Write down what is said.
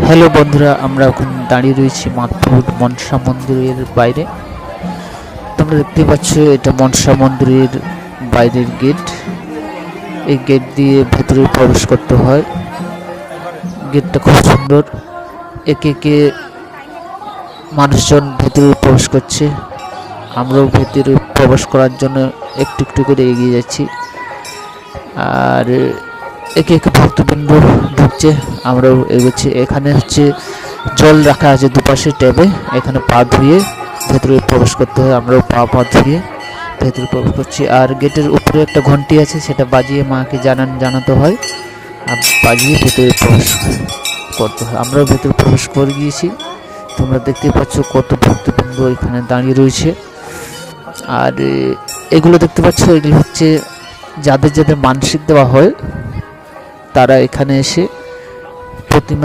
Hello বন্ধুরা, আমরা এখন দাঁড়িয়ে রয়েছি মাধপুর মনসা মন্দিরের বাইরে। তোমরা দেখতে পাচ্ছ এটা মনসা মন্দিরের বাইরের গেট। এই গেট দিয়ে ভেতরে প্রবেশ করতে হয়। গেটটা খুব সুন্দর। একে একে মানুষজন ভেতরে প্রবেশ করছে। আমরাও ভেতরে প্রবেশ করার জন্য একটু একটু করে এগিয়ে যাচ্ছি। আর একে একে ভক্তবৃন্দ ঢুকছে, আমরাও এগোচ্ছি। এখানে হচ্ছে জল রাখা আছে দুপাশে ট্যাবে, এখানে পা ধুয়ে ভেতরে প্রবেশ করতে হয়। আমরাও পা ধুয়ে ভেতরে প্রবেশ করছি। আর গেটের উপরে একটা ঘন্টি আছে, সেটা বাজিয়ে মাকে জানাতে হয়, আর বাজিয়ে ভেতরে প্রবেশ করতে হয়। আমরাও ভেতরে প্রবেশ করে গিয়েছি। তোমরা দেখতে পাচ্ছ কত ভক্তবৃন্দ এখানে দাঁড়িয়ে রয়েছে। আর এগুলো দেখতে পাচ্ছ, এগুলো হচ্ছে যাদের যাদের মানসিক দেওয়া হয় তারা এখানে এসে প্রতিমা